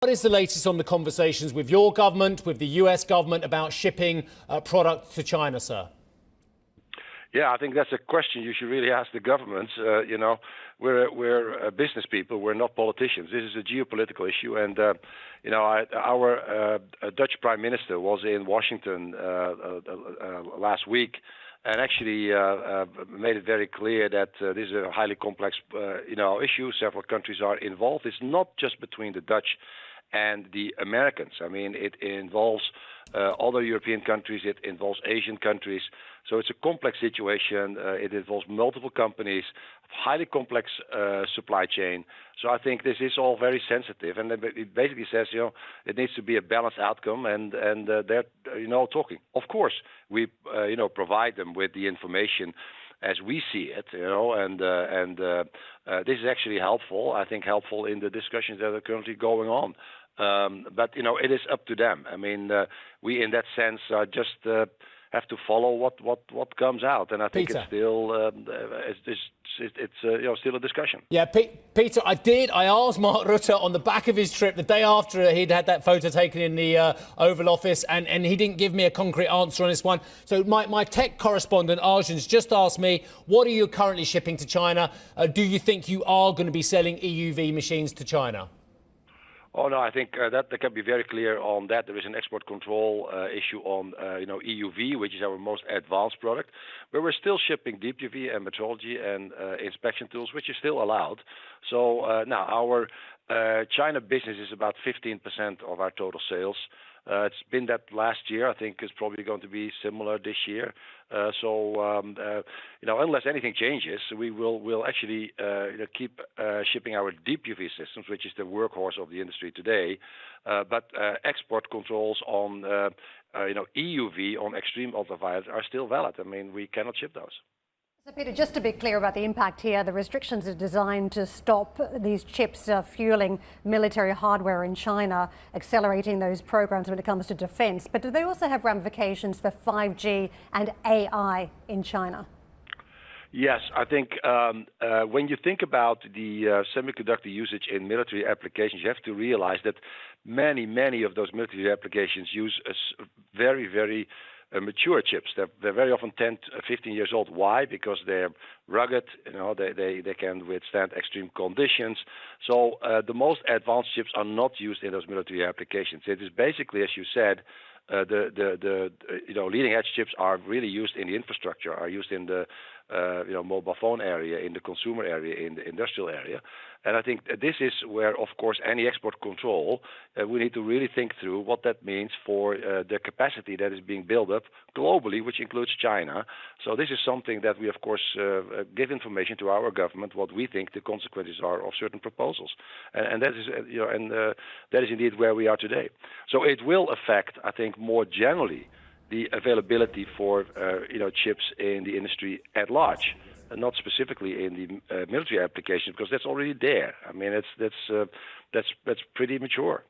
What is the latest on the conversations with your government, with the US government about shipping product to China, sir? Yeah, I think that's a question you should really ask the governments. We're business people. We're not politicians. This is a geopolitical issue, and our Dutch Prime Minister was in Washington last week, and actually made it very clear that this is a highly complex, issue. Several countries are involved. It's not just between the Dutch and the Americans. I mean, it involves other European countries. It involves Asian countries. So it's a complex situation. It involves multiple companies, highly complex supply chain. So I think this is all very sensitive, and it basically says, it needs to be a balanced outcome, and they're talking. Of course, we provide them with the information as we see it, this is actually helpful. I think helpful in the discussions that are currently going on. But it is up to them. I mean, we in that sense just have to follow what comes out, and I think Peter. It's still still a discussion. Yeah, Peter, I asked Mark Rutte on the back of his trip the day after he'd had that photo taken in the Oval Office, and he didn't give me a concrete answer on this one. So my tech correspondent Arjan's just asked me, what are you currently shipping to China? Do you think you are going to be selling EUV machines to China? Oh no, I think that can be very clear on that. There is an export control issue on EUV, which is our most advanced product, but we're still shipping deep UV and metrology and inspection tools, which is still allowed. So now our China business is about 15% of our total sales. It's been that last year. I think it's probably going to be similar this year. Unless anything changes, we'll actually keep shipping our deep UV systems, which is the workhorse of the industry today. But export controls on EUV on extreme ultraviolet are still valid. I mean, we cannot ship those. So Peter, just to be clear about the impact here, the restrictions are designed to stop these chips fueling military hardware in China, accelerating those programs when it comes to defense. But do they also have ramifications for 5G and AI in China? Yes, I think when you think about the semiconductor usage in military applications, you have to realize that many of those military applications use very, very mature chips. They're very often 10, 15 years old. Why? Because they're rugged. They can withstand extreme conditions. So the most advanced chips are not used in those military applications. It is basically, as you said, the leading edge chips are really used in the infrastructure, are used in the mobile phone area, in the consumer area, in the industrial area. And I think this is where, of course, any export control, we need to really think through what that means for the capacity that is being built up globally, which includes China. So this is something that we, of course, give information to our government, what we think the consequences are of certain proposals. And that is, that is indeed where we are today. So it will affect, I think, more generally, the availability for chips in the industry at large, and not specifically in the military application, because that's already there. I mean, that's pretty mature.